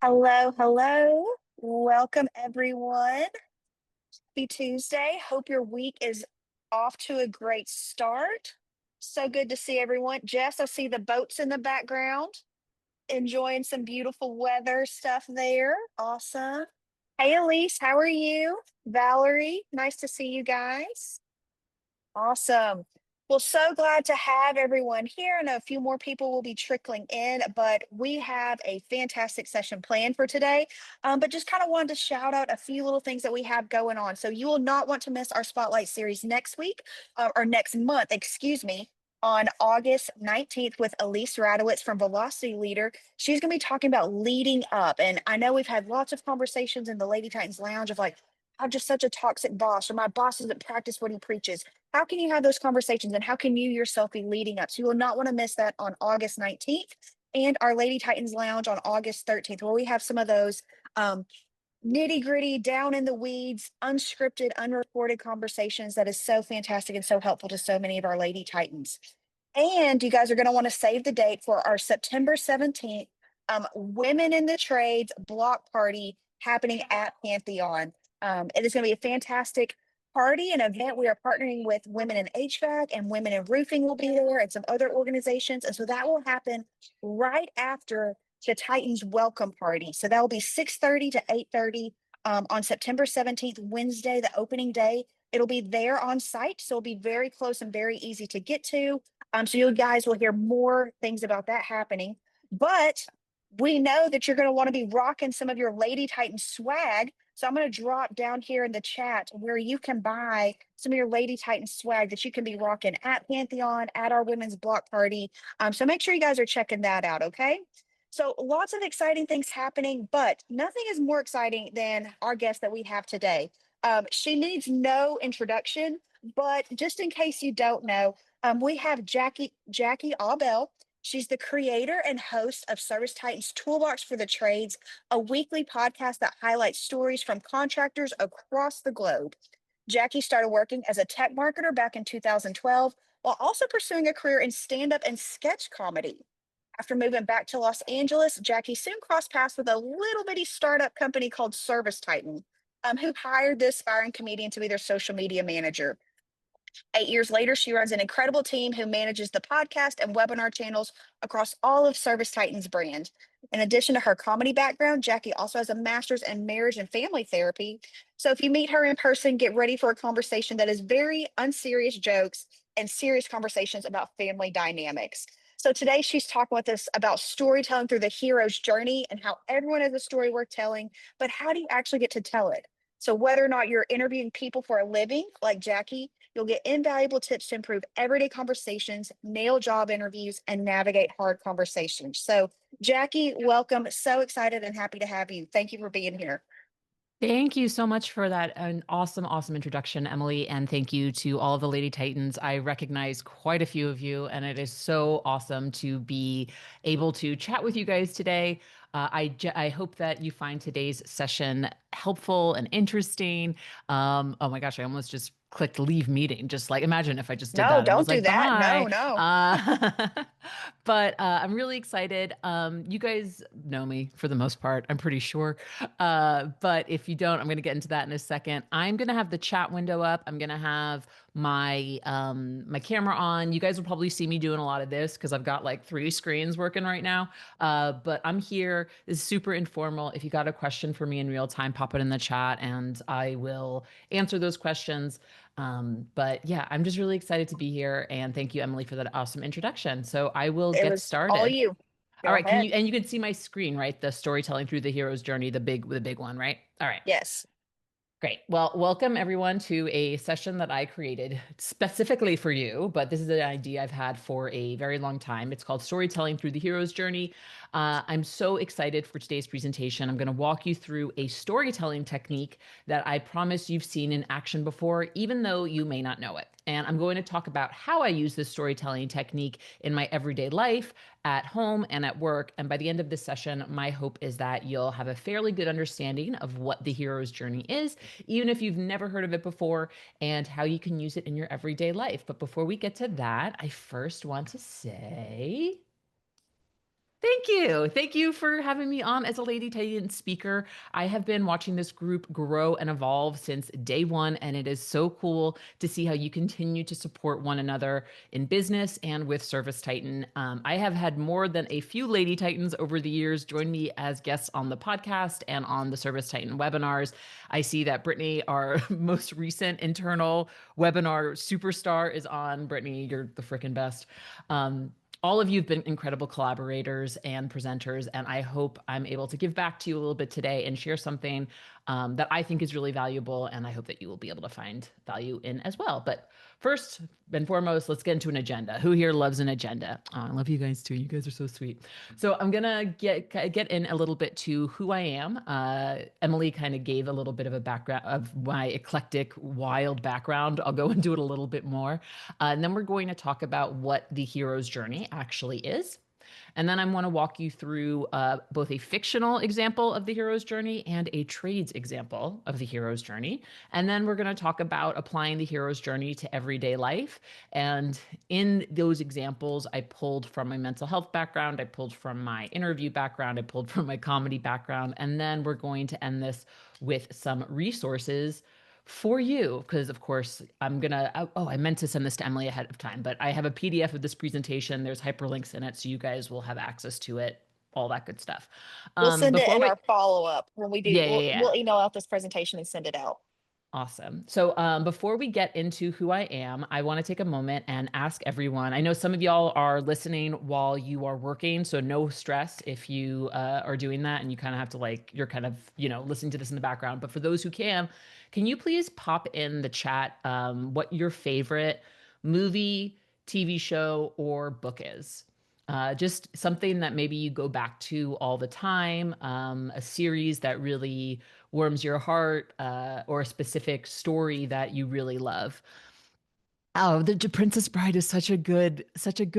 Hello, hello. Welcome, everyone. Happy Tuesday. Hope your week is off to a great start. So good to see everyone. Jess, I see the boats in the background, enjoying some beautiful weather stuff there. Awesome. Hey, Elise, how are you? Valerie, nice to see you guys. Awesome. Well, so glad to have everyone here. I know a few more people will be trickling in, but we have a fantastic session planned for today. But just kind of wanted to shout out a few little things that we have going on. So you will not want to miss our Spotlight series next week or next month, excuse me, on August 19th with Elise Radowitz from Velocity Leader. She's going to be talking about leading up. And I know we've had lots of conversations in the Lady Titans Lounge of like, I'm just such a toxic boss, or my boss doesn't practice what he preaches. How can you have those conversations and how can you yourself be leading up? So you will not want to miss that on August 19th and our Lady Titans Lounge on August 13th, where we have some of those nitty gritty, down in the weeds, unscripted, unreported conversations that is so fantastic and so helpful to so many of our Lady Titans. And you guys are going to want to save the date for our September 17th Women in the Trades block party happening at Pantheon. It is going to be a fantastic party and event. We are partnering with Women in HVAC and Women in Roofing will be there and some other organizations. And so that will happen right after the Titans welcome party. So that will be 6:30 to 8:30 on September 17th, Wednesday, the opening day. It'll be there on site. So it'll be very close and very easy to get to. So you guys will hear more things about that happening. But we know that you're going to want to be rocking some of your Lady Titan swag. So I'm going to drop down here in the chat where you can buy some of your Lady Titan swag that you can be rocking at Pantheon, at our women's block party. So make sure you guys are checking that out, okay? So lots of exciting things happening, but nothing is more exciting than our guest that we have today. She needs no introduction, but just in case you don't know, we have Jackie Aubel. She's the creator and host of Service Titans Toolbox for the Trades, a weekly podcast that highlights stories from contractors across the globe. Jackie started working as a tech marketer back in 2012 while also pursuing a career in stand up and sketch comedy. After moving back to Los Angeles, Jackie soon crossed paths with a little bitty startup company called Service Titan, who hired this aspiring comedian to be their social media manager. 8 years later, she runs an incredible team who manages the podcast and webinar channels across all of Service Titan's brand. In addition to her comedy background, Jackie also has a master's in marriage and family therapy. So if you meet her in person, get ready for a conversation that is very unserious jokes and serious conversations about family dynamics. So today she's talking with us about storytelling through the hero's journey and how everyone has a story worth telling, but how do you actually get to tell it? So whether or not you're interviewing people for a living, like Jackie, you'll get invaluable tips to improve everyday conversations, nail job interviews, and navigate hard conversations. So, Jackie, welcome. So excited and happy to have you. Thank you for being here. Thank you so much for that. An awesome, awesome introduction, Emily. And thank you to all of the Lady Titans. I recognize quite a few of you, and it is so awesome to be able to chat with you guys today. I hope that you find today's session helpful and interesting. Oh my gosh, I almost just clicked leave meeting. Just like imagine if I just did No, that and don't was do like, that. No, bye. no. Uh, but I'm really excited. You guys know me for the most part, I'm pretty sure. But if you don't, I'm going to get into that in a second. I'm going to have the chat window up. I'm going to have my camera on. You guys will probably see me doing a lot of this because I've got like three screens working right now. But I'm here. This is super informal. If you got a question for me in real time, pop it in the chat and I will answer those questions. But yeah, I'm just really excited to be here. And thank you, Emily, for that awesome introduction. So I will It get was all started. you. All Go right, can ahead. you and you can see my screen, right? The storytelling through the hero's journey, the big one, right? All right. Yes. Great. Well, welcome everyone to a session that I created specifically for you, but this is an idea I've had for a very long time. It's called Storytelling Through the Hero's Journey. I'm so excited for today's presentation. I'm going to walk you through a storytelling technique that I promise you've seen in action before, even though you may not know it. And I'm going to talk about how I use this storytelling technique in my everyday life, at home, and at work. And by the end of this session, my hope is that you'll have a fairly good understanding of what the hero's journey is, even if you've never heard of it before, and how you can use it in your everyday life. But before we get to that, I first want to say Thank you. Thank you for having me on as a Lady Titan speaker. I have been watching this group grow and evolve since day one, and it is so cool to see how you continue to support one another in business and with Service Titan. I have had more than a few Lady Titans over the years join me as guests on the podcast and on the Service Titan webinars. I see that Brittany, our most recent internal webinar superstar, is on. Brittany, you're the freaking best. All of you have been incredible collaborators and presenters, and I hope I'm able to give back to you a little bit today and share something that I think is really valuable, and I hope that you will be able to find value in as well. But first and foremost, let's get into an agenda. Who here loves an agenda? Oh, I love you guys too. You guys are so sweet. So I'm gonna get in a little bit to who I am. Emily kind of gave a little bit of a background of my eclectic, wild background. I'll go into it a little bit more. And then we're going to talk about what the hero's journey actually is. And then I want to walk you through both a fictional example of the hero's journey and a trades example of the hero's journey. And then we're going to talk about applying the hero's journey to everyday life. And in those examples, I pulled from my mental health background, I pulled from my interview background, I pulled from my comedy background. And then we're going to end this with some resources for you, because of course I'm gonna, oh, I meant to send this to Emily ahead of time, but I have a PDF of this presentation. There's hyperlinks in it, so you guys will have access to it, all that good stuff. We'll send it Before in we, our follow up when we do. yeah, yeah, yeah. We'll email out this presentation and send it out. Awesome. So, before we get into who I am, I want to take a moment and ask everyone. I know some of y'all are listening while you are working, so no stress if you are doing that and you kind of have to like, you're kind of, listening to this in the background. But for those who can you please pop in the chat what your favorite movie, TV show, or book is? Just something that maybe you go back to all the time, a series that really warms your heart, or a specific story that you really love. Oh, the Princess Bride is such a good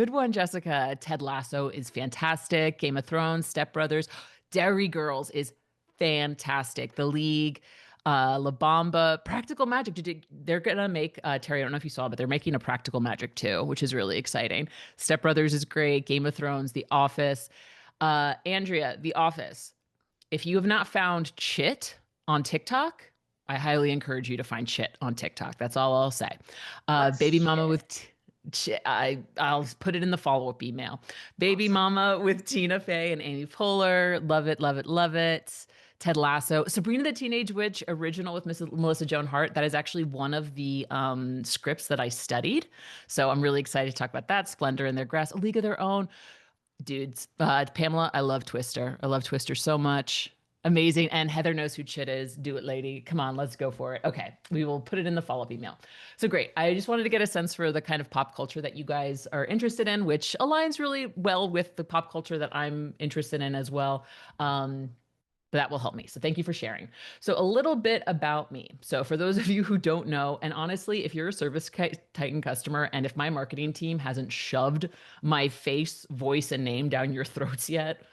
one, Jessica. Ted Lasso is fantastic. Game of Thrones, Step Brothers, Derry Girls is fantastic. The League, La Bamba, Practical Magic. They're gonna make Terry. I don't know if you saw, but they're making a Practical Magic too, which is really exciting. Step Brothers is great. Game of Thrones, The Office, Andrea, The Office. If you have not found Chit on TikTok, I highly encourage you to find Chit on TikTok. That's all I'll say. What's Baby Mama shit? with I'll put it in the follow-up email. Baby Awesome. Mama with Tina Fey and Amy Poehler. Love it, love it, love it. Ted Lasso, Sabrina the Teenage Witch, original with Melissa Joan Hart. That is actually one of the scripts that I studied. So I'm really excited to talk about that. Splendor in Their Grass, A League of Their Own. Dudes, Pamela, I love Twister. I love Twister so much. Amazing. And Heather knows who Chit is. Do it, lady. Come on, let's go for it. Okay, we will put it in the follow up email. So great. I just wanted to get a sense for the kind of pop culture that you guys are interested in, which aligns really well with the pop culture that I'm interested in as well. But that will help me. So thank you for sharing. So a little bit about me. So for those of you who don't know, and honestly, if you're a Service Titan customer and if my marketing team hasn't shoved my face, voice, and name down your throats yet,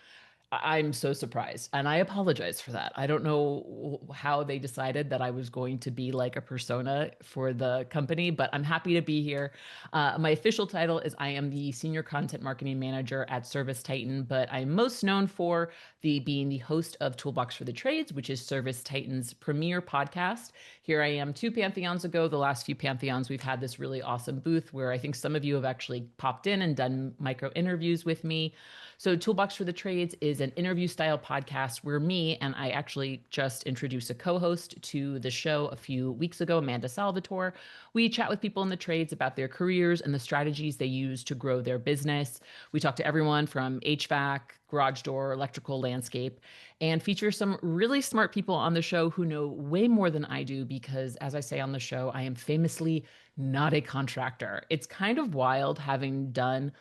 I'm so surprised. And I apologize for that. I don't know how they decided that I was going to be like a persona for the company, but I'm happy to be here. My official title is I am the Senior Content Marketing Manager at Service Titan, but I'm most known for being the host of Toolbox for the Trades, which is Service Titan's premier podcast. Here I am 2 Pantheons ago. The last few Pantheons, we've had this really awesome booth where I think some of you have actually popped in and done micro interviews with me. So, Toolbox for the Trades is an interview style podcast where me and I actually just introduced a co host to the show a few weeks ago, Amanda Salvatore. We chat with people in the trades about their careers and the strategies they use to grow their business. We talk to everyone from HVAC, garage door, electrical, landscape, and feature some really smart people on the show who know way more than I do because, as I say on the show, I am famously not a contractor. It's kind of wild having done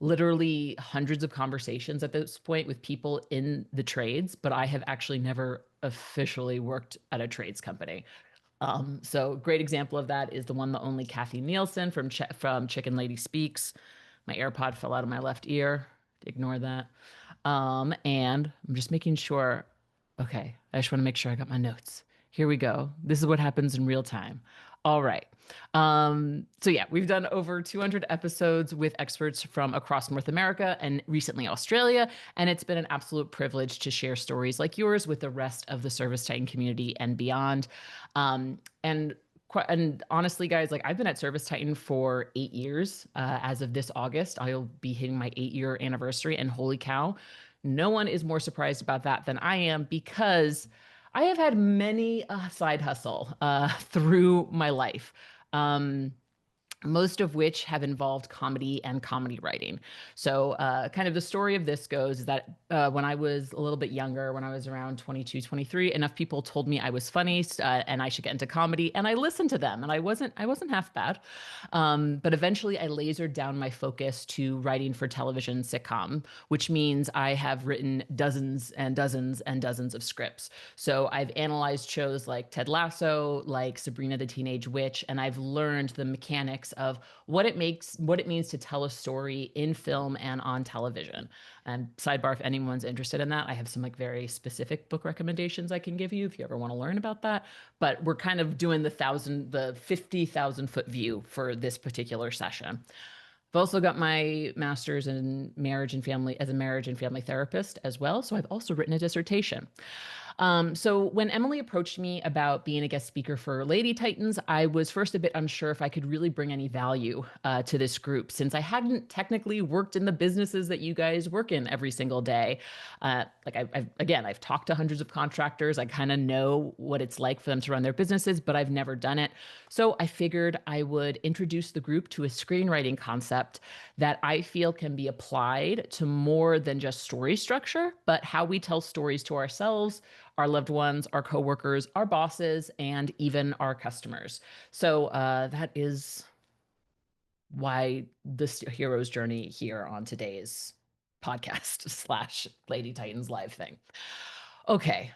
literally hundreds of conversations at this point with people in the trades, but I have actually never officially worked at a trades company. So great example of that is the one, the only Kathy Nielsen from Chicken Lady Speaks. My AirPod fell out of my left ear. Ignore that. And I'm just making sure. Okay, I just want to make sure I got my notes. Here we go. This is what happens in real time. All right. So yeah, we've done over 200 episodes with experts from across North America and recently Australia, and it's been an absolute privilege to share stories like yours with the rest of the Service Titan community and beyond. And and honestly, guys, like I've been at Service Titan for 8 years. As of this August, I'll be hitting my 8 year anniversary, and holy cow, no one is more surprised about that than I am because I have had many a side hustle through my life. Um, Most of which have involved comedy and comedy writing. So, kind of the story of this goes is that when I was a little bit younger, when I was around 22, 23, enough people told me I was funny and I should get into comedy, and I listened to them, and I wasn't half bad. But eventually, I lasered down my focus to writing for television sitcom, which means I have written dozens and dozens and dozens of scripts. So I've analyzed shows like Ted Lasso, like Sabrina the Teenage Witch, and I've learned the mechanics of what it means to tell a story in film and on television. And sidebar, if anyone's interested in that, I have some like very specific book recommendations I can give you if you ever want to learn about that. But we're kind of doing the 50,000 foot view for this particular session. I've also got my master's in marriage and family as a marriage and family therapist as well. So I've also written a dissertation. So when Emily approached me about being a guest speaker for Lady Titans, I was first a bit unsure if I could really bring any value to this group since I hadn't technically worked in the businesses that you guys work in every single day. I've talked to hundreds of contractors. I kind of know what it's like for them to run their businesses, but I've never done it. So I figured I would introduce the group to a screenwriting concept that I feel can be applied to more than just story structure, but how we tell stories to ourselves, our loved ones, our coworkers, our bosses, and even our customers. So that is why this hero's journey here on today's podcast slash Lady Titans live thing. Okay,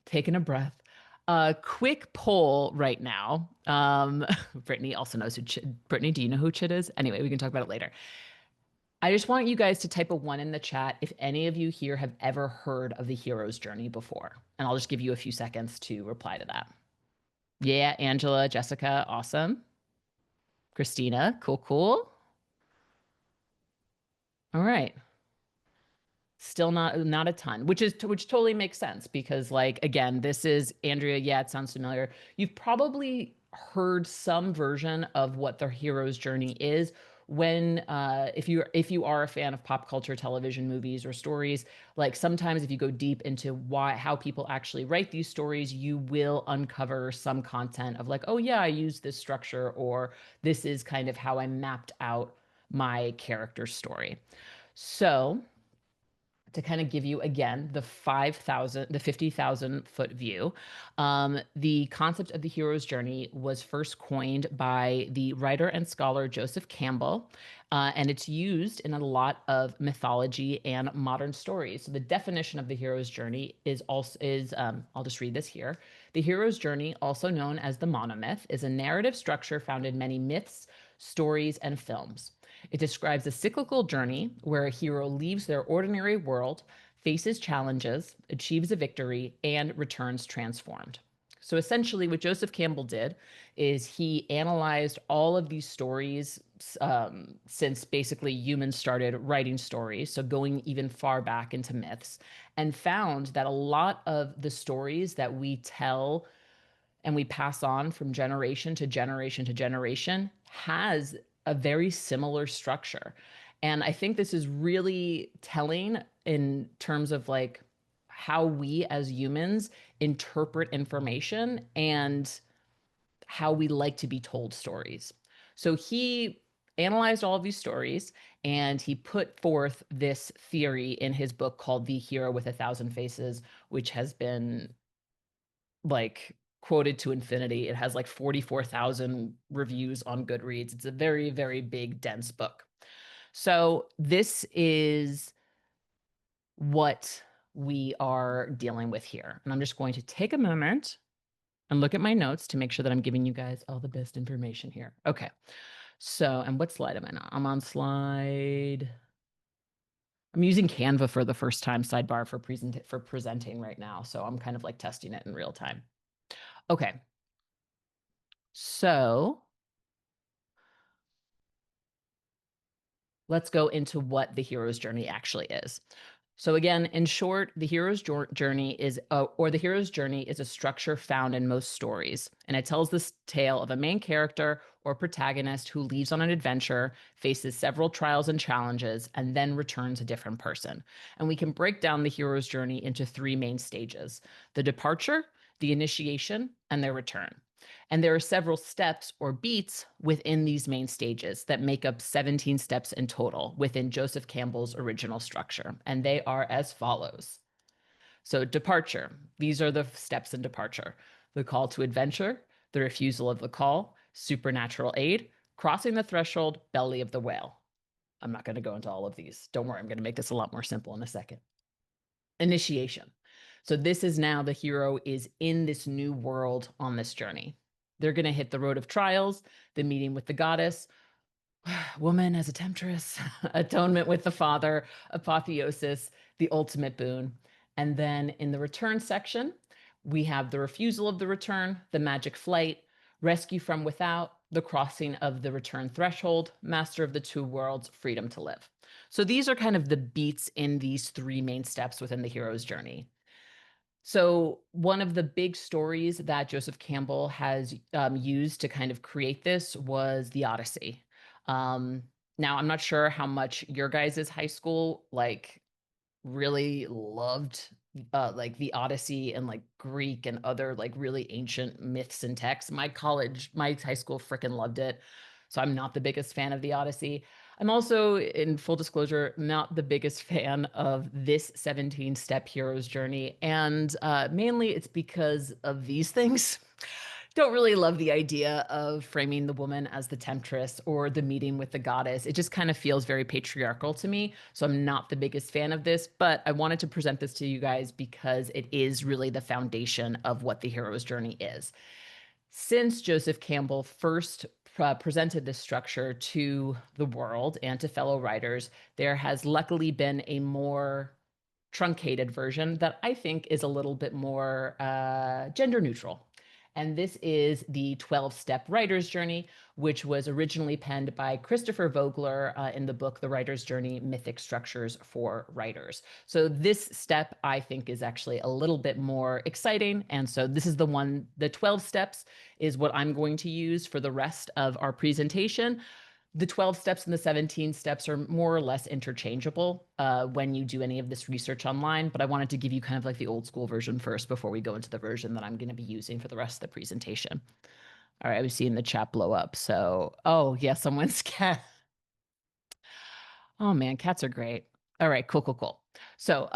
taking a breath. A quick poll right now. Brittany also knows Brittany, do you know who Chit is? Anyway, we can talk about it later. I just want you guys to type a one in the chat if any of you here have ever heard of the hero's journey before. And I'll just give you a few seconds to reply to that. Yeah, Angela, Jessica, awesome. Christina, cool, cool. All right. Still not a ton, which totally makes sense because like again, this is Andrea. Yeah, it sounds familiar. You've probably heard some version of what the hero's journey is when if you are a fan of pop culture, television, movies, or stories. Like sometimes if you go deep into why how people actually write these stories, you will uncover some content of like, oh yeah, I use this structure, or this is kind of how I mapped out my character story. So to kind of give you again the 50,000 foot view. The concept of the hero's journey was first coined by the writer and scholar Joseph Campbell, and it's used in a lot of mythology and modern stories. So the definition of the hero's journey is I'll just read this here. The hero's journey, also known as the monomyth, is a narrative structure found in many myths, stories, and films. It describes a cyclical journey where a hero leaves their ordinary world, faces challenges, achieves a victory, and returns transformed. So essentially, what Joseph Campbell did is he analyzed all of these stories since basically humans started writing stories, so going even far back into myths, and found that a lot of the stories that we tell and we pass on from generation to generation to generation has a very similar structure. And I think this is really telling in terms of like how we as humans interpret information and how we like to be told stories. So he analyzed all of these stories and he put forth this theory in his book called The Hero with a Thousand Faces, which has been like quoted to infinity. It has like 44,000 reviews on Goodreads. It's a very, very big, dense book. So this is what we are dealing with here. And I'm just going to take a moment and look at my notes to make sure that I'm giving you guys all the best information here. Okay. So, and what slide am I on? I'm on slide. I'm using Canva for the first time, sidebar for presenting right now. So I'm kind of like testing it in real time. Okay. So let's go into what the hero's journey actually is. So again, in short, the hero's journey is a structure found in most stories, and it tells this tale of a main character or protagonist who leaves on an adventure, faces several trials and challenges, and then returns a different person. And we can break down the hero's journey into three main stages: the departure, the initiation, and their return. And there are several steps or beats within these main stages that make up 17 steps in total within Joseph Campbell's original structure. And they are as follows. So, departure, these are the steps in departure: the call to adventure, the refusal of the call, supernatural aid, crossing the threshold, belly of the whale. I'm not going to go into all of these. Don't worry, I'm going to make this a lot more simple in a second. Initiation. So this is now the hero is in this new world on this journey. They're going to hit the road of trials, the meeting with the goddess, woman as a temptress, atonement with the father, apotheosis, the ultimate boon. And then in the return section, we have the refusal of the return, the magic flight, rescue from without, the crossing of the return threshold, master of the two worlds, freedom to live. So these are kind of the beats in these three main steps within the hero's journey. So, one of the big stories that Joseph Campbell has used to kind of create this was the Odyssey. Um, Now, I'm not sure how much your guys' high school really loved like the Odyssey and like Greek and other like really ancient myths and texts. My high school freaking loved it. So I'm not the biggest fan of the Odyssey. I'm also, in full disclosure, not the biggest fan of this 17 step hero's journey. And mainly it's because of these things. Don't really love the idea of framing the woman as the temptress or the meeting with the goddess. It just kind of feels very patriarchal to me. So I'm not the biggest fan of this, but I wanted to present this to you guys because it is really the foundation of what the hero's journey is. Since Joseph Campbell first presented this structure to the world and to fellow writers, there has luckily been a more truncated version that I think is a little bit more gender neutral. And this is the 12-step writer's journey, which was originally penned by Christopher Vogler in the book The Writer's Journey: Mythic Structures for Writers. So this step I think is actually a little bit more exciting. And so this is the one, the 12 steps is what I'm going to use for the rest of our presentation. The 12 steps and the 17 steps are more or less interchangeable when you do any of this research online, but I wanted to give you kind of like the old school version first before we go into the version that I'm going to be using for the rest of the presentation. All right, I was seeing the chat blow up. So, oh, yeah, someone's cat. Oh man, cats are great. All right, cool, cool, cool. So,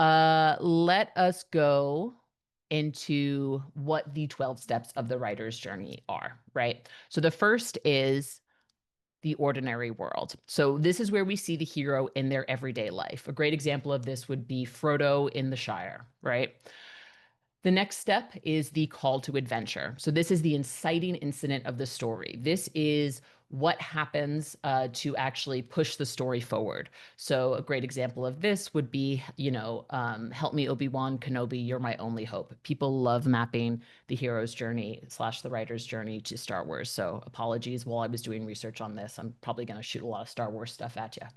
let us go into what the 12 steps of the writer's journey are, right? So, the first is the ordinary world. So this is where we see the hero in their everyday life. A great example of this would be Frodo in the Shire, right? The next step is the call to adventure. So this is the inciting incident of the story. This is what happens to actually push the story forward. So a great example of this would be, help me, Obi-Wan Kenobi, you're my only hope. People love mapping the hero's journey / the writer's journey to Star Wars. So apologies while I was doing research on this. I'm probably going to shoot a lot of Star Wars stuff at you.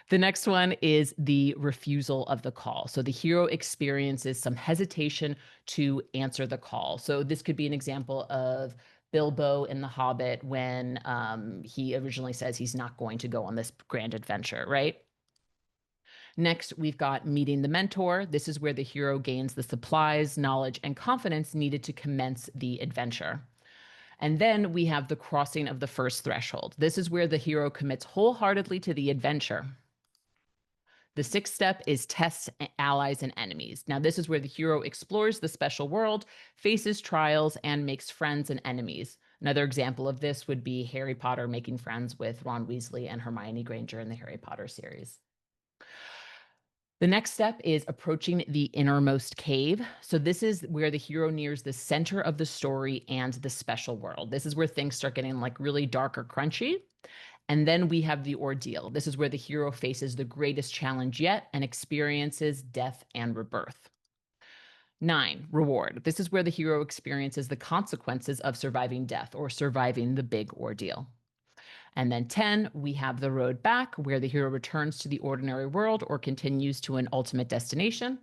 The next one is the refusal of the call. So the hero experiences some hesitation to answer the call. So this could be an example of Bilbo in The Hobbit when he originally says he's not going to go on this grand adventure, right? Next, we've got meeting the mentor. This is where the hero gains the supplies, knowledge, and confidence needed to commence the adventure. And then we have the crossing of the first threshold. This is where the hero commits wholeheartedly to the adventure. The sixth step is tests allies and enemies. Now, this is where the hero explores the special world, faces trials, and makes friends and enemies. Another example of this would be Harry Potter making friends with Ron Weasley and Hermione Granger in the Harry Potter series. The next step is approaching the innermost cave. So, this is where the hero nears the center of the story and the special world. This is where things start getting like really dark or crunchy. And then we have the ordeal. This is where the hero faces the greatest challenge yet and experiences death and rebirth. 9, reward. This is where the hero experiences the consequences of surviving death or surviving the big ordeal. And then 10, we have the road back, where the hero returns to the ordinary world or continues to an ultimate destination.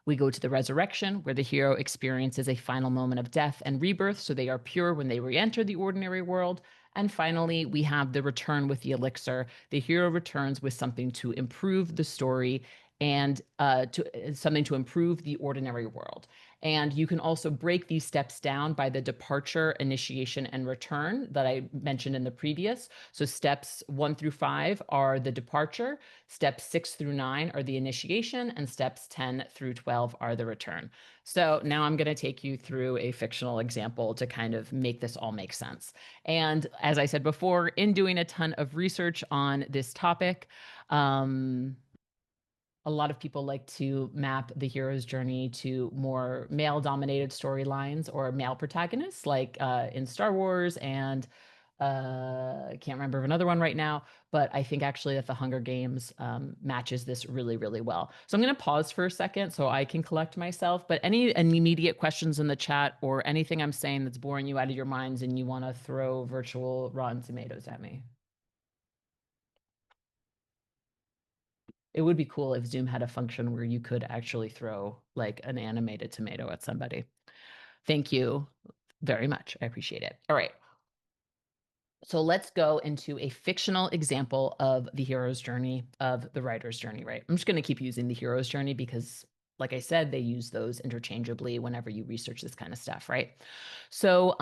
We go to the resurrection, where the hero experiences a final moment of death and rebirth, so they are pure when they re enter the ordinary world. And finally, we have the return with the elixir. The hero returns with something to improve the story and to something to improve the ordinary world. And you can also break these steps down by the departure, initiation, and return that I mentioned in the previous. So steps 1 through 5 are the departure, steps 6 through 9 are the initiation, and steps 10 through 12 are the return. So now I'm going to take you through a fictional example to kind of make this all make sense. And as I said before, in doing a ton of research on this topic, a lot of people like to map the hero's journey to more male dominated storylines or male protagonists, like in Star Wars and I can't remember of another one right now, but I think actually that the Hunger Games matches this really, really well. So I'm going to pause for a second so I can collect myself. But any immediate questions in the chat or anything I'm saying that's boring you out of your minds and you want to throw virtual rotten tomatoes at me? It would be cool if Zoom had a function where you could actually throw like an animated tomato at somebody. Thank you very much. I appreciate it. All right. So let's go into a fictional example of the hero's journey, of the writer's journey, right? I'm just going to keep using the hero's journey because, like I said, they use those interchangeably whenever you research this kind of stuff, right? So,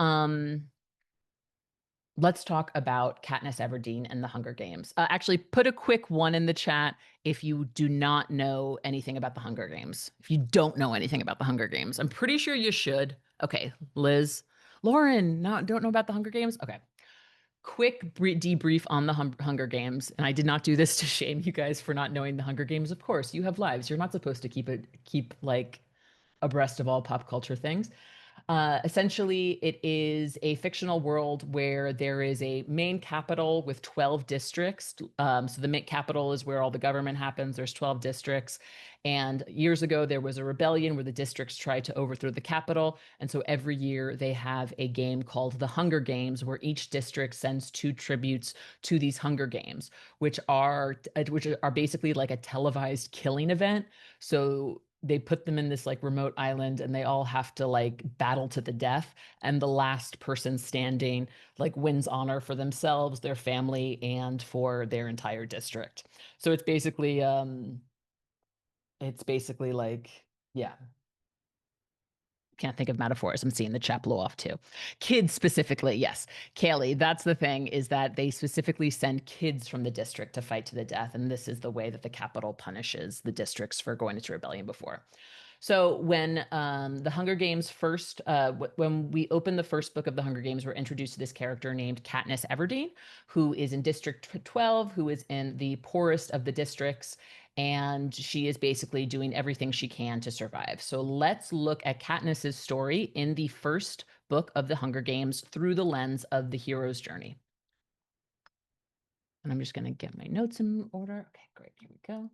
let's talk about Katniss Everdeen and the Hunger Games. Actually, put a quick one in the chat if you do not know anything about the Hunger Games. If you don't know anything about the Hunger Games, I'm pretty sure you should. Okay, Liz, Lauren, don't know about the Hunger Games? Okay. Quick debrief on the Hunger Games, and I did not do this to shame you guys for not knowing the Hunger Games. Of course, you have lives. You're not supposed to keep like abreast of all pop culture things. Essentially, it is a fictional world where there is a main capital with 12 districts. So the main capital is where all the government happens. There's 12 districts. And years ago, there was a rebellion where the districts tried to overthrow the capital. And so every year they have a game called the Hunger Games, where each district sends 2 tributes to these Hunger Games, which are basically like a televised killing event. So they put them in this like remote island and they all have to like battle to the death, and the last person standing like wins honor for themselves, their family, and for their entire district. So it's basically like, yeah, can't think of metaphors. I'm seeing the chat blow off too. Kids specifically, yes. Kaylee, that's the thing, is that they specifically send kids from the district to fight to the death. And this is the way that the capital punishes the districts for going into rebellion before. So when the Hunger Games first, when we open the first book of the Hunger Games, we're introduced to this character named Katniss Everdeen, who is in District 12, who is in the poorest of the districts, and she is basically doing everything she can to survive. So let's look at Katniss's story in the first book of the Hunger Games through the lens of the hero's journey. And I'm just going to get my notes in order. Okay, great. Here we go.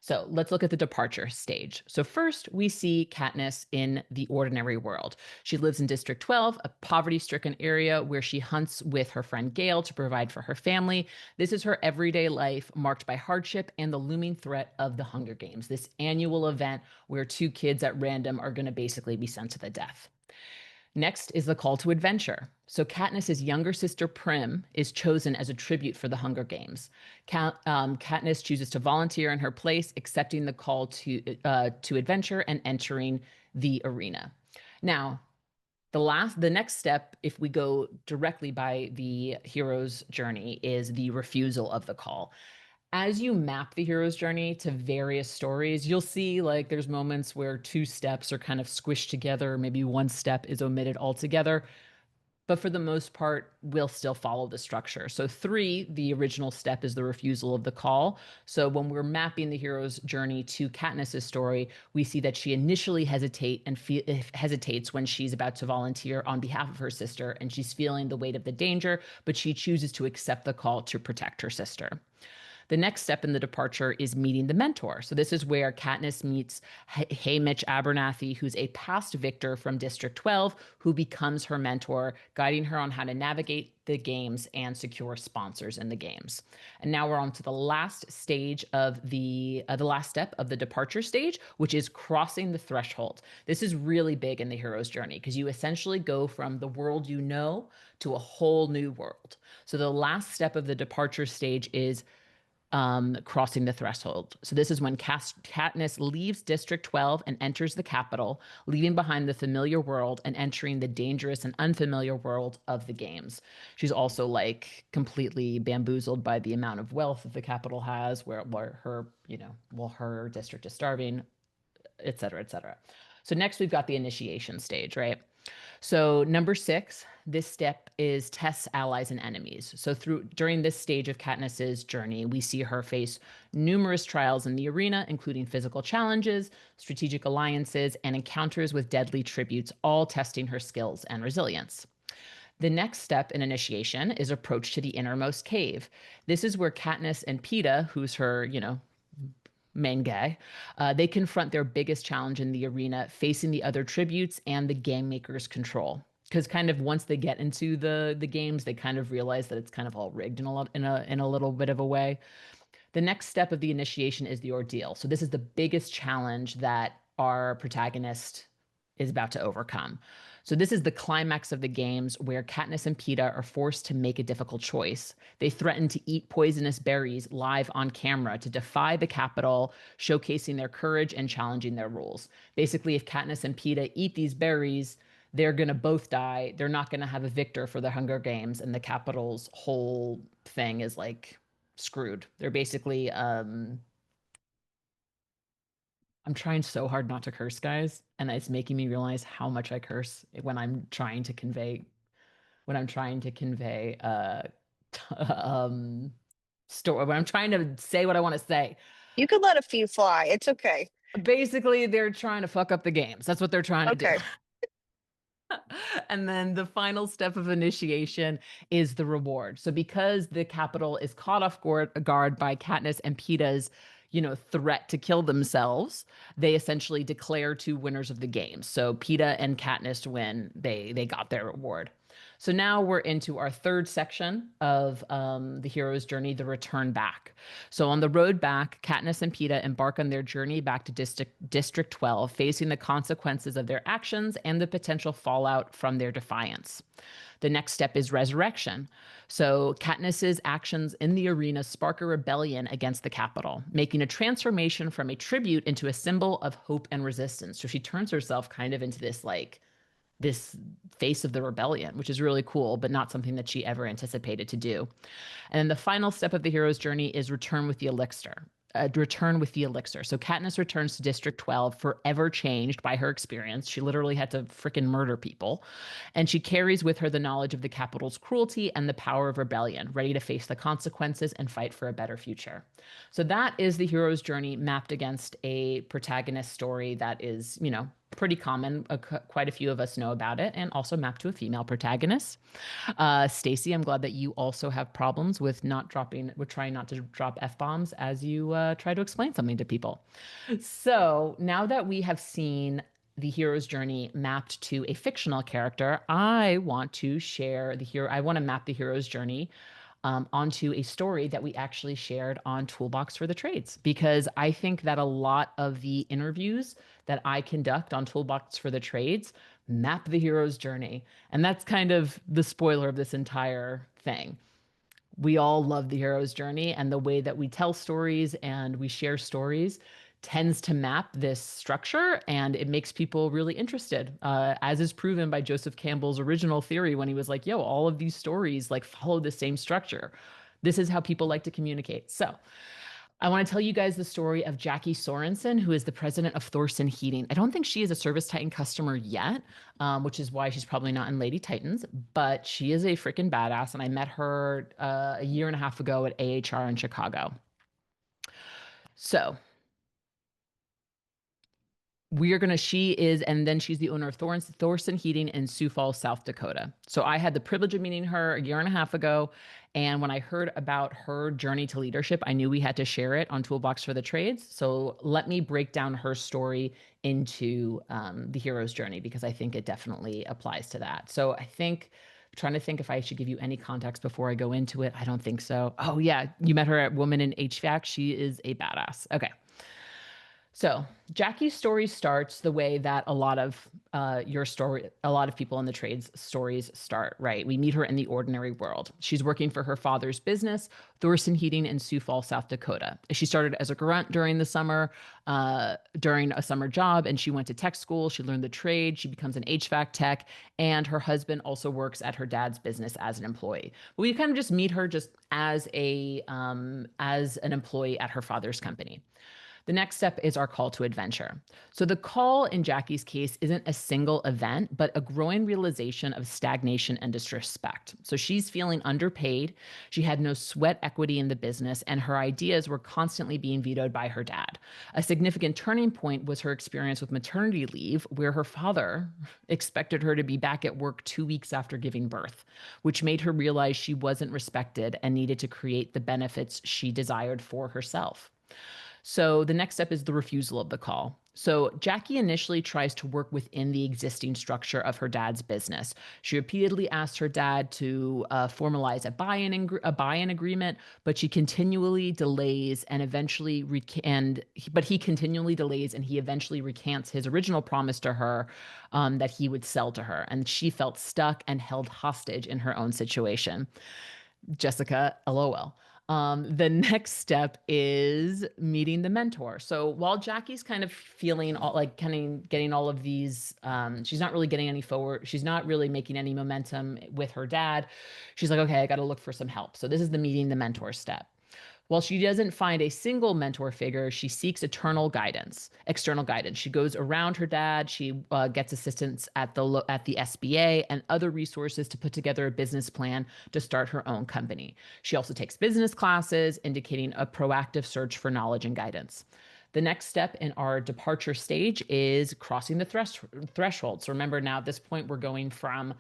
So let's look at the departure stage. So first, we see Katniss in the ordinary world. She lives in District 12, a poverty-stricken area where she hunts with her friend Gale to provide for her family. This is her everyday life, marked by hardship and the looming threat of the Hunger Games, this annual event where 2 kids at random are going to basically be sent to the death. Next is the call to adventure. So Katniss's younger sister Prim is chosen as a tribute for the Hunger Games. Katniss chooses to volunteer in her place, accepting the call to adventure and entering the arena. Now, the next step, if we go directly by the hero's journey, is the refusal of the call. As you map the hero's journey to various stories, you'll see like there's moments where 2 steps are kind of squished together, maybe 1 step is omitted altogether. But for the most part, we'll still follow the structure. So 3, the original step, is the refusal of the call. So when we're mapping the hero's journey to Katniss's story, we see that she initially hesitates when she's about to volunteer on behalf of her sister, and she's feeling the weight of the danger, but she chooses to accept the call to protect her sister. The next step in the departure is meeting the mentor. So this is where Katniss meets Haymitch Abernathy, who's a past victor from District 12, who becomes her mentor, guiding her on how to navigate the games and secure sponsors in the games. And now we're on to the last stage of the last step of the departure stage, which is crossing the threshold. This is really big in the hero's journey because you essentially go from the world you know to a whole new world. So the last step of the departure stage is crossing the threshold. So this is when Katniss leaves District 12 and enters the capital, leaving behind the familiar world and entering the dangerous and unfamiliar world of the games. She's also like completely bamboozled by the amount of wealth that the capital has, where her, her district is starving, et cetera, et cetera. So next we've got the initiation stage, right? So number 6, this step is tests allies and enemies. So during this stage of Katniss's journey, we see her face numerous trials in the arena, including physical challenges, strategic alliances, and encounters with deadly tributes, all testing her skills and resilience. The next step in initiation is approach to the innermost cave. This is where Katniss and Peeta, who's her, main guy, they confront their biggest challenge in the arena, facing the other tributes and the game maker's control. Because kind of once they get into the games, they kind of realize that it's kind of all rigged in a little bit of a way. The next step of the initiation is the ordeal. So this is the biggest challenge that our protagonist is about to overcome. So this is the climax of the games where Katniss and Peeta are forced to make a difficult choice. They threaten to eat poisonous berries live on camera to defy the Capitol, showcasing their courage and challenging their rules. Basically, if Katniss and Peeta eat these berries, they're going to both die. They're not going to have a victor for the Hunger Games, and the Capitol's whole thing is like screwed. They're basically I'm trying so hard not to curse, guys, and it's making me realize how much I curse when I'm trying to convey um story when I'm trying to say what I want to say. You could let a few fly. It's okay. Basically, they're trying to fuck up the games. That's what they're trying to do. Okay. And then the final step of initiation is the reward. So because the Capitol is caught off guard by Katniss and Peeta's, threat to kill themselves, they essentially declare two winners of the game. So Peeta and Katniss win. They got their reward. So now we're into our third section of the hero's journey, the return back. So on the road back, Katniss and Peeta embark on their journey back to District 12, facing the consequences of their actions and the potential fallout from their defiance. The next step is resurrection. So Katniss's actions in the arena spark a rebellion against the Capitol, making a transformation from a tribute into a symbol of hope and resistance. So she turns herself kind of into this face of the rebellion, which is really cool, but not something that she ever anticipated to do. And then the final step of the hero's journey is return with the elixir. Return with the elixir. So Katniss returns to District 12 forever changed by her experience. She literally had to freaking murder people. And she carries with her the knowledge of the Capitol's cruelty and the power of rebellion, ready to face the consequences and fight for a better future. So that is the hero's journey mapped against a protagonist story that is, pretty common. Quite a few of us know about it, and also mapped to a female protagonist. Stacy, I'm glad that you also have problems with trying not to drop F bombs as you try to explain something to people. So now that we have seen the hero's journey mapped to a fictional character, I want to share the hero. I want to map the hero's journey onto a story that we actually shared on Toolbox for the Trades, because I think that a lot of the interviews that I conduct on Toolbox for the Trades map the hero's journey. And that's kind of the spoiler of this entire thing. We all love the hero's journey, and the way that we tell stories and we share stories tends to map this structure, and it makes people really interested, as is proven by Joseph Campbell's original theory when he was like, yo, all of these stories like follow the same structure. This is how people like to communicate. So I want to tell you guys the story of Jackie Sorensen, who is the president of Thorson Heating. I don't think she is a Service Titan customer yet, which is why she's probably not in Lady Titans, but she is a freaking badass. And I met her a year and a half ago at AHR in Chicago. So we are gonna she is and then she's the owner of Thorson Heating in Sioux Falls, South Dakota. So I had the privilege of meeting her a year and a half ago, and when I heard about her journey to leadership, I knew we had to share it on Toolbox for the Trades. So let me break down her story into the hero's journey, because I think it definitely applies to that. So I think, trying to think if I should give you any context before I go into it. I don't think so. Oh yeah, you met her at Woman in HVAC. She is a badass. Okay. So Jackie's story starts the way that a lot of people in the trades stories start, right? We meet her in the ordinary world. She's working for her father's business, Thorson Heating in Sioux Falls, South Dakota. She started as a grunt during the summer, during a summer job, and she went to tech school. She learned the trade. She becomes an HVAC tech, and her husband also works at her dad's business as an employee. But we kind of just meet her just as an employee at her father's company. The next step is our call to adventure. So, the call in Jackie's case isn't a single event, but a growing realization of stagnation and disrespect. So, she's feeling underpaid. She had no sweat equity in the business, and her ideas were constantly being vetoed by her dad. A significant turning point was her experience with maternity leave, where her father expected her to be back at work 2 weeks after giving birth, which made her realize she wasn't respected and needed to create the benefits she desired for herself. So the next step is the refusal of the call. So Jackie initially tries to work within the existing structure of her dad's business. She repeatedly asks her dad to formalize a buy-in agreement, but she continually delays and eventually but he continually delays and he eventually recants his original promise to her, that he would sell to her, and she felt stuck and held hostage in her own situation. Jessica, LOL. The next step is meeting the mentor. So while Jackie's kind of feeling getting all of these, she's not really getting any forward. She's not really making any momentum with her dad. She's like, okay, I got to look for some help. So this is the meeting the mentor step. While she doesn't find a single mentor figure, she seeks external guidance. She goes around her dad. She gets assistance at the SBA and other resources to put together a business plan to start her own company. She also takes business classes, indicating a proactive search for knowledge and guidance. The next step in our departure stage is crossing the threshold. So remember, now at this point, we're going from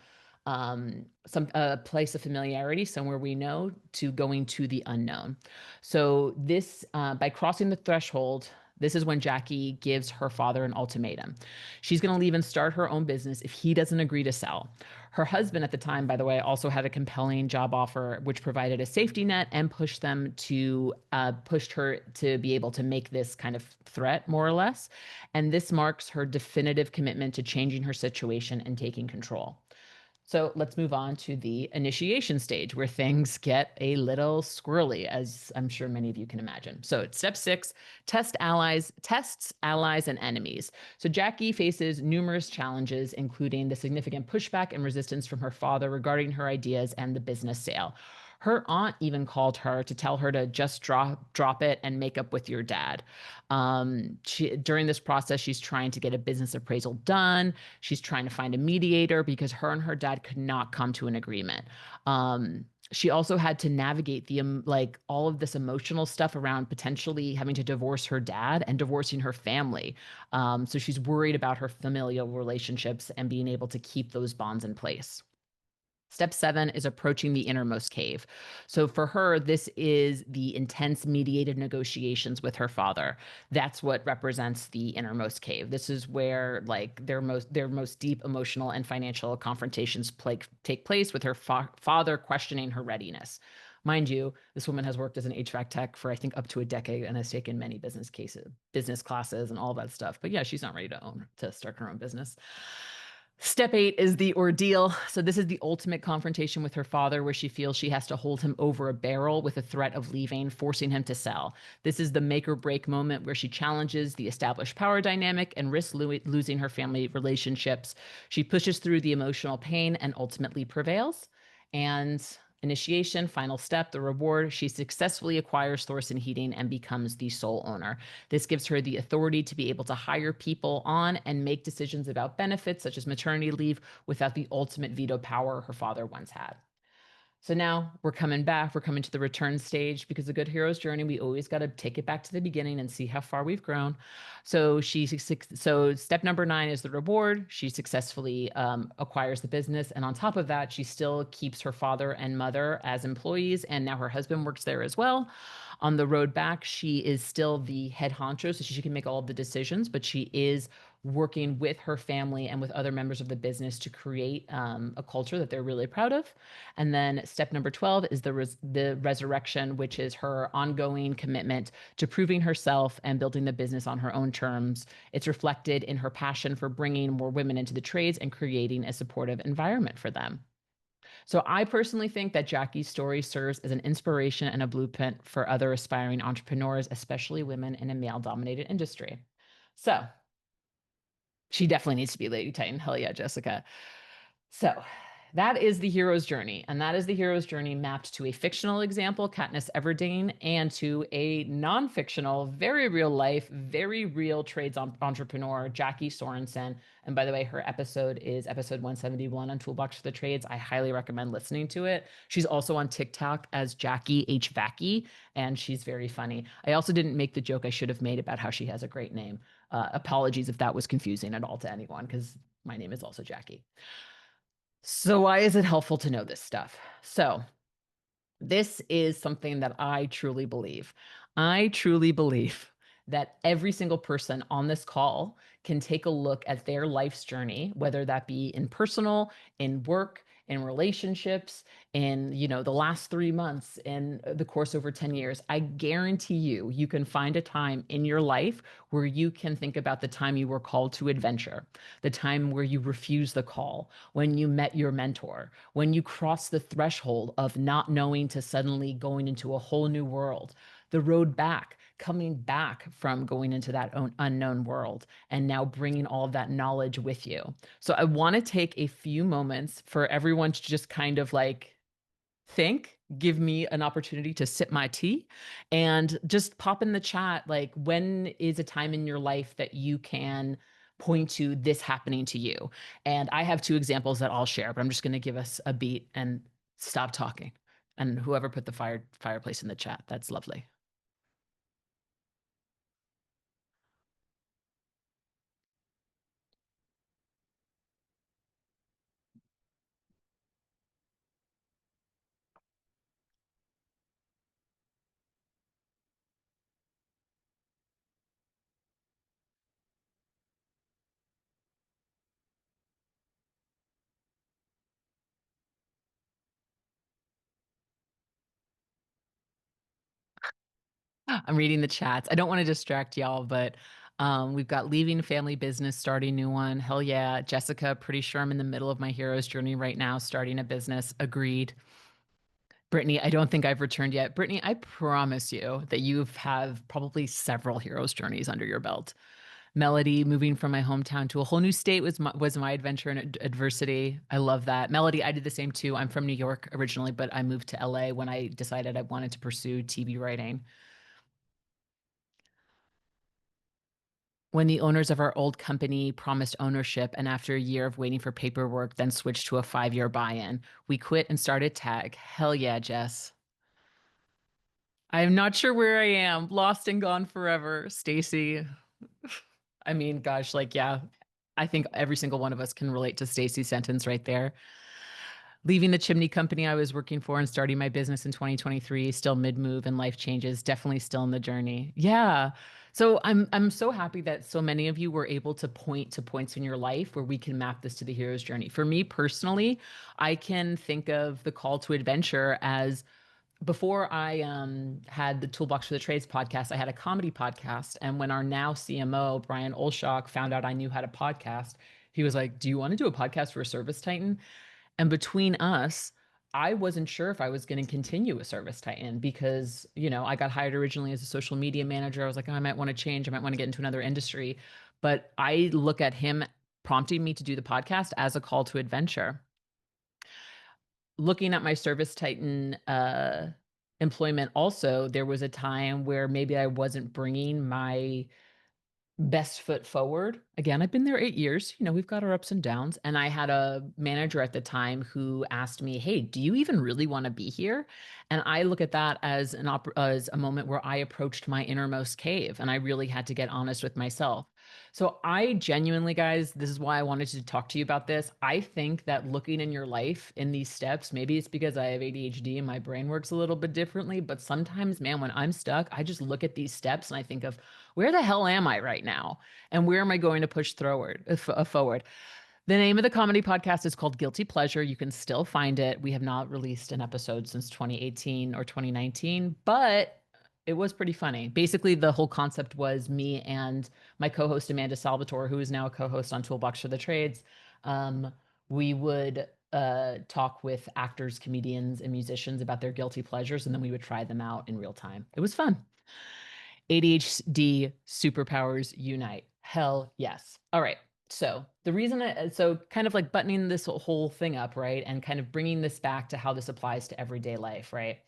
some a place of familiarity, somewhere we know, to going to the unknown. So this, by crossing the threshold, this is when Jackie gives her father an ultimatum. She's going to leave and start her own business if he doesn't agree to sell. Her husband at the time, by the way, also had a compelling job offer, which provided a safety net and pushed her to be able to make this kind of threat, more or less. And this marks her definitive commitment to changing her situation and taking control. So let's move on to the initiation stage, where things get a little squirrely, as I'm sure many of you can imagine. So it's step 6, tests, allies, and enemies. So Jackie faces numerous challenges, including the significant pushback and resistance from her father regarding her ideas and the business sale. Her aunt even called her to tell her to just drop it and make up with your dad. During this process, she's trying to get a business appraisal done. She's trying to find a mediator because her and her dad could not come to an agreement. She also had to navigate all of this emotional stuff around potentially having to divorce her dad and divorcing her family. So she's worried about her familial relationships and being able to keep those bonds in place. Step 7 is approaching the innermost cave. So for her, this is the intense mediated negotiations with her father. That's what represents the innermost cave. This is where their most deep emotional and financial confrontations take place, with her father questioning her readiness. Mind you, this woman has worked as an HVAC tech for, I think, up to a decade and has taken many business classes and all that stuff. But yeah, she's not ready to start her own business. Step 8 is the ordeal. So this is the ultimate confrontation with her father, where she feels she has to hold him over a barrel with a threat of leaving, forcing him to sell. This is the make or break moment where she challenges the established power dynamic and risks losing her family relationships. She pushes through the emotional pain and ultimately prevails. And initiation, final step, the reward: she successfully acquires Thorson Heating and becomes the sole owner. This gives her the authority to be able to hire people on and make decisions about benefits such as maternity leave without the ultimate veto power her father once had. So now we're coming back. We're coming to the return stage because a good hero's journey, we always got to take it back to the beginning and see how far we've grown. So step number 9 is the reward. She successfully acquires the business, and on top of that, she still keeps her father and mother as employees, and now her husband works there as well. On the road back, she is still the head honcho, so she can make all of the decisions, but she is working with her family and with other members of the business to create a culture that they're really proud of. And then step number 12 is the resurrection, which is her ongoing commitment to proving herself and building the business on her own terms. It's reflected in her passion for bringing more women into the trades and creating a supportive environment for them. So I personally think that Jackie's story serves as an inspiration and a blueprint for other aspiring entrepreneurs, especially women in a male-dominated industry. So she definitely needs to be Lady Titan. Hell yeah, Jessica. So that is the hero's journey. And that is the hero's journey mapped to a fictional example, Katniss Everdeen, and to a non fictional, very real life, very real trades entrepreneur, Jackie Sorensen. And by the way, her episode is episode 171 on Toolbox for the Trades. I highly recommend listening to it. She's also on TikTok as Jackie H. Vacky, and she's very funny. I also didn't make the joke I should have made about how she has a great name. Apologies if that was confusing at all to anyone, because my name is also Jackie. So, why is it helpful to know this stuff? So, this is something that I truly believe. I truly believe that every single person on this call can take a look at their life's journey, whether that be in personal, in work, in relationships, in, the last 3 months, in the course over 10 years. I guarantee you can find a time in your life where you can think about the time you were called to adventure, the time where you refused the call, when you met your mentor, when you crossed the threshold of not knowing to suddenly going into a whole new world, the road back, coming back from going into that unknown world, and now bringing all of that knowledge with you. So I want to take a few moments for everyone to just kind of like think, give me an opportunity to sip my tea, and just pop in the chat like, when is a time in your life that you can point to this happening to you? And I have 2 examples that I'll share, but I'm just going to give us a beat and stop talking. And whoever put the fireplace in the chat, that's lovely. I'm reading the chats. I don't want to distract y'all, but we've got leaving family business, starting new one. Hell yeah. Jessica, pretty sure I'm in the middle of my hero's journey right now, starting a business. Agreed. Brittany, I don't think I've returned yet. Brittany, I promise you that you have probably several hero's journeys under your belt. Melody, moving from my hometown to a whole new state was my adventure and adversity. I love that. Melody, I did the same too. I'm from New York originally, but I moved to LA when I decided I wanted to pursue TV writing. When the owners of our old company promised ownership, and after a year of waiting for paperwork, then switched to a 5-year buy-in, we quit and started Tag. Hell yeah, Jess. I'm not sure where I am. Lost and gone forever. Stacy. I mean, gosh, like, yeah, I think every single one of us can relate to Stacy's sentence right there. Leaving the chimney company I was working for and starting my business in 2023, still mid-move and life changes, definitely still in the journey. Yeah. So I'm so happy that so many of you were able to point to points in your life where we can map this to the hero's journey. For me personally, I can think of the call to adventure as before I had the Toolbox for the Trades podcast, I had a comedy podcast. And when our now CMO, Brian Olshock, found out I knew how to podcast, he was like, "Do you want to do a podcast for a Service Titan?" And between us, I wasn't sure if I was going to continue with Service Titan because, I got hired originally as a social media manager. I was like, oh, I might want to change. I might want to get into another industry. But I look at him prompting me to do the podcast as a call to adventure. Looking at my Service Titan employment also, there was a time where maybe I wasn't bringing my best foot forward. Again, I've been there 8 years. We've got our ups and downs. And I had a manager at the time who asked me, "Hey, do you even really want to be here?" And I look at that as as a moment where I approached my innermost cave and I really had to get honest with myself. So I genuinely, guys, this is why I wanted to talk to you about this. I think that looking in your life in these steps, maybe it's because I have ADHD and my brain works a little bit differently, but sometimes, man, when I'm stuck, I just look at these steps and I think of, where the hell am I right now? And where am I going to push forward? The name of the comedy podcast is called Guilty Pleasure. You can still find it. We have not released an episode since 2018 or 2019, but it was pretty funny. Basically, the whole concept was me and my co-host Amanda Salvatore, who is now a co-host on Toolbox for the Trades. Um, we would talk with actors, comedians, and musicians about their guilty pleasures, and then we would try them out in real time. It was fun. ADHD superpowers unite. Hell yes. All right. So so kind of like buttoning this whole thing up, right? And kind of bringing this back to how this applies to everyday life, right?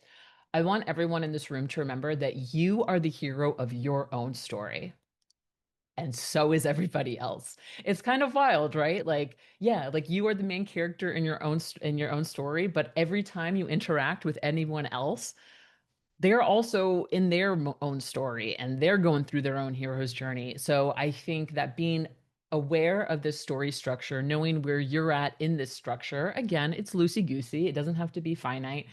I want everyone in this room to remember that you are the hero of your own story. And so is everybody else. It's kind of wild, right? Like, yeah, like you are the main character in your own story, but every time you interact with anyone else, they're also in their own story and they're going through their own hero's journey. So I think that being aware of this story structure, knowing where you're at in this structure, again, it's loosey goosey, it doesn't have to be finite.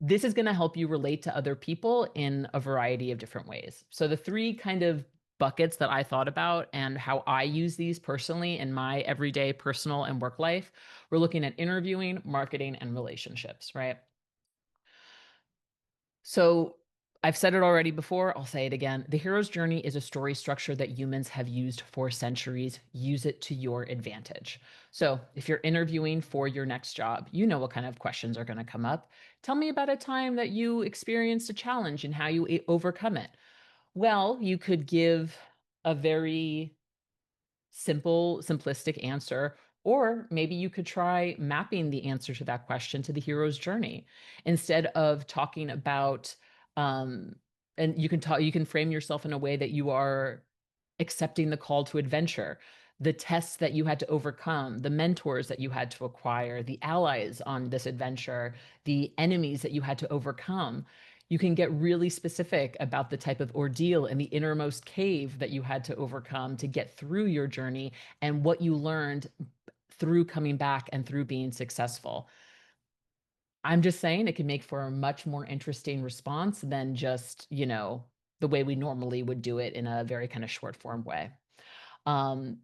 This is going to help you relate to other people in a variety of different ways. So the three kind of buckets that I thought about and how I use these personally in my everyday personal and work life, we're looking at interviewing, marketing, and relationships, right? So I've said it already before, I'll say it again. The hero's journey is a story structure that humans have used for centuries. Use it to your advantage. So if you're interviewing for your next job, you know what kind of questions are going to come up. Tell me about a time that you experienced a challenge and how you overcome it. Well, you could give a very simplistic answer. Or maybe you could try mapping the answer to that question to the hero's journey instead of talking about, um, and you can frame yourself in a way that you are accepting the call to adventure, the tests that you had to overcome, the mentors that you had to acquire, the allies on this adventure, the enemies that you had to overcome. You can get really specific about the type of ordeal and the innermost cave that you had to overcome to get through your journey and what you learned through coming back and through being successful. I'm just saying it can make for a much more interesting response than just, the way we normally would do it in a very kind of short form way.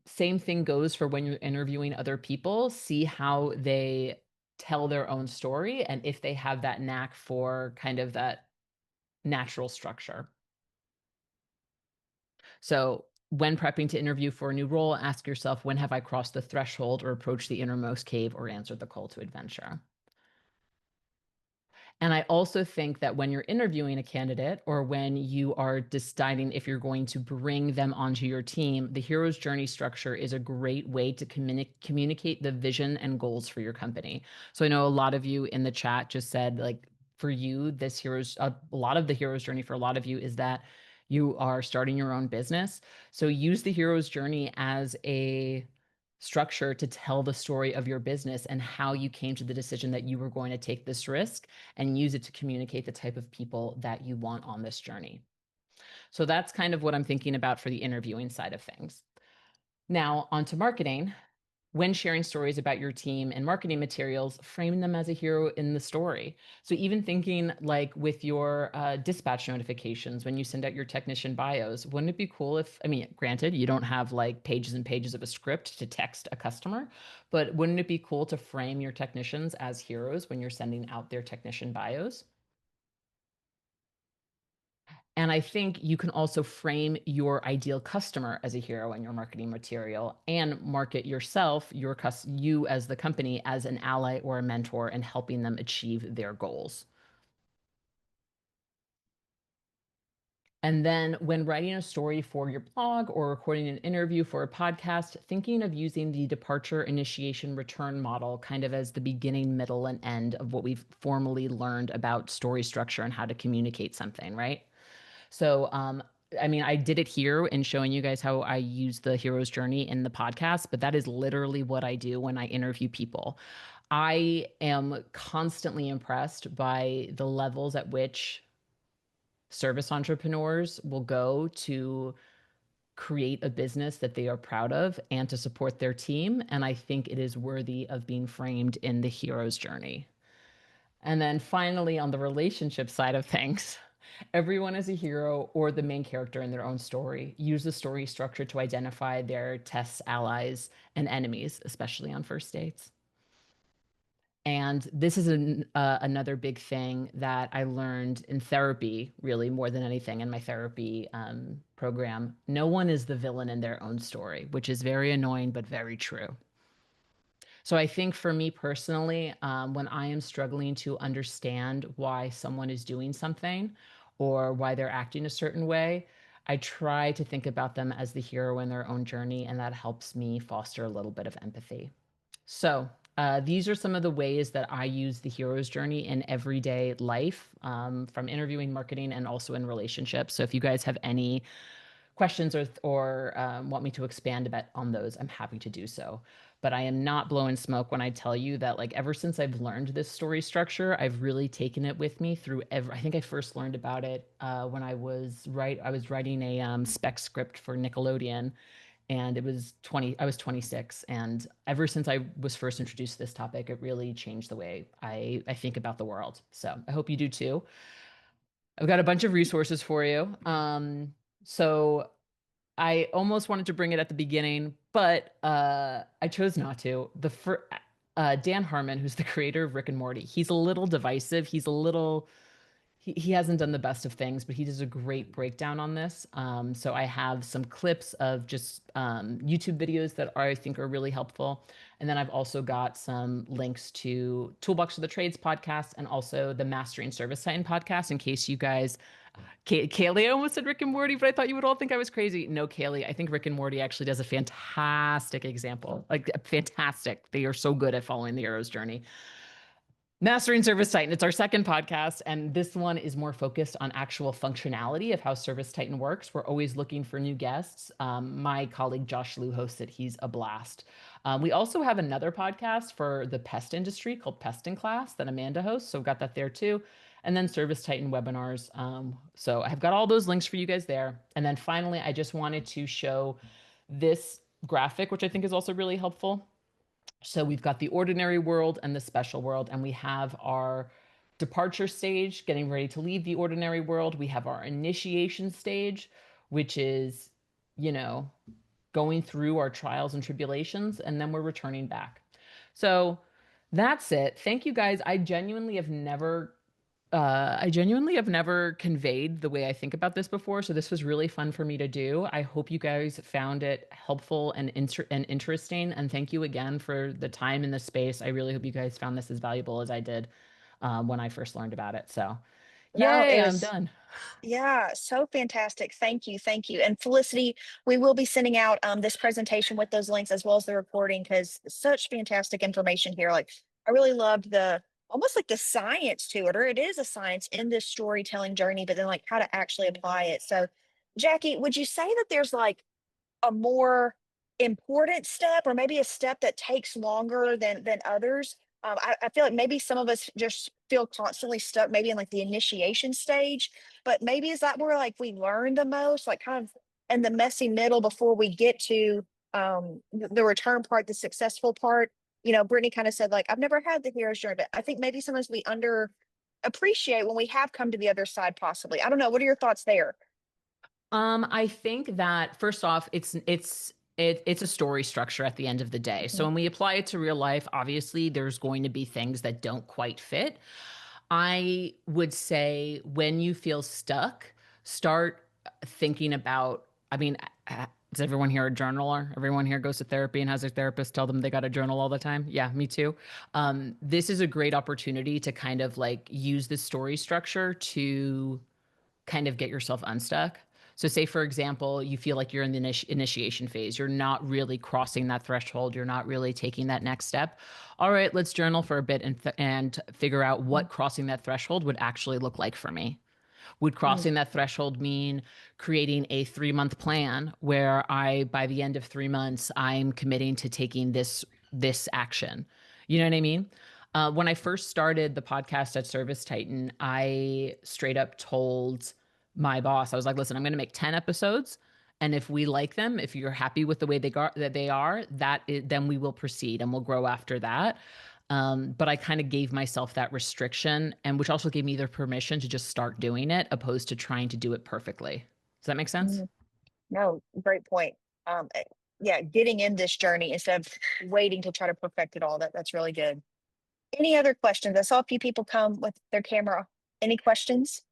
Same thing goes for when you're interviewing other people. See how they tell their own story and if they have that knack for kind of that natural structure. So, when prepping to interview for a new role, ask yourself, when have I crossed the threshold or approached the innermost cave or answered the call to adventure? And I also think that when you're interviewing a candidate or when you are deciding if you're going to bring them onto your team, the hero's journey structure is a great way to communicate the vision and goals for your company. So I know a lot of you in the chat just said, like, for you, a lot of the hero's journey for a lot of you is that you are starting your own business. So use the hero's journey as a structure to tell the story of your business and how you came to the decision that you were going to take this risk and use it to communicate the type of people that you want on this journey. So that's kind of what I'm thinking about for the interviewing side of things. Now, on to marketing. When sharing stories about your team and marketing materials, frame them as a hero in the story. So, even thinking like with your dispatch notifications, when you send out your technician bios, wouldn't it be cool if, I mean, granted, you don't have like pages and pages of a script to text a customer, but wouldn't it be cool to frame your technicians as heroes when you're sending out their technician bios? And I think you can also frame your ideal customer as a hero in your marketing material and market yourself, you as the company, as an ally or a mentor in helping them achieve their goals. And then when writing a story for your blog or recording an interview for a podcast, thinking of using the departure, initiation, return model kind of as the beginning, middle, and end of what we've formally learned about story structure and how to communicate something, right? So I mean, I did it here in showing you guys how I use the hero's journey in the podcast, but that is literally what I do when I interview people. I am constantly impressed by the levels at which service entrepreneurs will go to create a business that they are proud of and to support their team. And I think it is worthy of being framed in the hero's journey. And then finally, on the relationship side of things, everyone is a hero or the main character in their own story. Use the story structure to identify their tests, allies, and enemies, especially on first dates. And this is another big thing that I learned in therapy, really more than anything in my therapy program. No one is the villain in their own story, which is very annoying, but very true. So I think for me personally, when I am struggling to understand why someone is doing something or why they're acting a certain way, I try to think about them as the hero in their own journey, and that helps me foster a little bit of empathy. So, these are some of the ways that I use the hero's journey in everyday life, from interviewing, marketing, and also in relationships. So, if you guys have any questions or want me to expand a bit on those, I'm happy to do so. But I am not blowing smoke when I tell you that, like, ever since I've learned this story structure, I've really taken it with me through every. I think I first learned about it when I was writing a spec script for Nickelodeon, and it was 20 I was 26, and ever since I was first introduced to this topic, it really changed the way I think about the world. So I hope you do too. I've got a bunch of resources for you. So I almost wanted to bring it at the beginning, but I chose not to. Dan Harmon, who's the creator of Rick and Morty, he's a little divisive. He hasn't done the best of things, but he does a great breakdown on this. So I have some clips of just YouTube videos that I think are really helpful. And then I've also got some links to Toolbox of the Trades podcast and also the Mastering Service Titan podcast in case you guys. Kaylee almost said Rick and Morty, but I thought you would all think I was crazy. No, Kaylee, I think Rick and Morty actually does a fantastic example. Like, fantastic. They are so good at following the hero's journey. Mastering Service Titan. It's our second podcast, and this one is more focused on actual functionality of how Service Titan works. We're always looking for new guests. My colleague Josh Liu hosts it. He's a blast. We also have another podcast for the pest industry called Pest in Class that Amanda hosts, so we've got that there too. And then Service Titan webinars. So I've got all those links for you guys there. And then finally, I just wanted to show this graphic, which I think is also really helpful. So we've got the ordinary world and the special world, and we have our departure stage, getting ready to leave the ordinary world. We have our initiation stage, which is, you know, going through our trials and tribulations, and then we're returning back. So that's it. Thank you guys. I genuinely have never conveyed the way I think about this before, so this was really fun for me to do. I hope you guys found it helpful and interesting, and thank you again for the time and the space. I really hope you guys found this as valuable as I did when I first learned about it. So, No, it yay, I'm was done. Yeah, so fantastic. Thank you. Thank you. And Felicity, we will be sending out this presentation with those links as well as the recording because such fantastic information here. Like I really loved the almost like the science to it, or it is a science in this storytelling journey, but then like how to actually apply it. So Jackie, would you say that there's like a more important step or maybe a step that takes longer than others? I feel like maybe some of us just feel constantly stuck maybe in like the initiation stage, but maybe is that where like we learn the most, like kind of in the messy middle before we get to the return part, the successful part. Brittany kind of said like I've never had the hero's journey, but I think maybe sometimes we under appreciate when we have come to the other side possibly. I don't know, what are your thoughts there? I think that first off, it's a story structure at the end of the day. So Mhm. when we apply it to real life, obviously there's going to be things that don't quite fit. I would say when you feel stuck, start thinking about, I mean, is everyone here a journaler? Everyone here goes to therapy and has a therapist tell them they got to journal all the time? Yeah, me too. This is a great opportunity to kind of like use this story structure to kind of get yourself unstuck. So, say for example, you feel like you're in the initiation phase, you're not really crossing that threshold, you're not really taking that next step. All right, let's journal for a bit and figure out what crossing that threshold would actually look like for me. Would Mm, crossing that threshold mean creating a 3 month plan where by the end of 3 months, I'm committing to taking this action? You know what I mean? When I first started the podcast at Service Titan, I straight up told my boss, I was like, listen, I'm going to make 10 episodes. And if we like them, if you're happy with the way they are, then we will proceed and we'll grow after that. But I kind of gave myself that restriction, and which also gave me the permission to just start doing it, opposed to trying to do it perfectly. Does that make sense? mm. No, great point. Yeah, getting in this journey instead of waiting to try to perfect it all. That's really good. Any other questions? I saw a few people come with their camera. Any questions?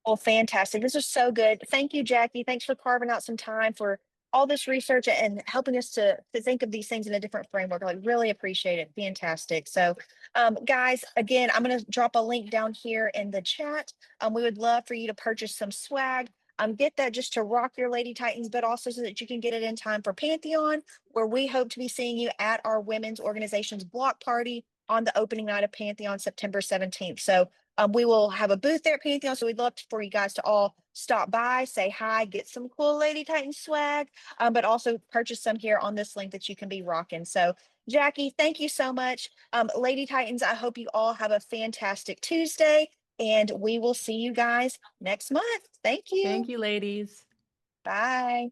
Well, fantastic. This is so good. Thank you, Jackie. Thanks for carving out some time for all this research and helping us to think of these things in a different framework. I really appreciate it. Fantastic. So, guys, again, I'm going to drop a link down here in the chat. We would love for you to purchase some swag. Get that just to rock your Lady Titans, but also so that you can get it in time for Pantheon, where we hope to be seeing you at our women's organization's block party on the opening night of Pantheon, September 17th. So, we will have a booth there at Pantheon, so we'd love for you guys to all stop by, say hi, get some cool Lady Titan swag, but also purchase some here on this link that you can be rocking. So, Jackie, thank you so much. Lady Titans, I hope you all have a fantastic Tuesday, and we will see you guys next month. Thank Thank you. you, ladies. Bye.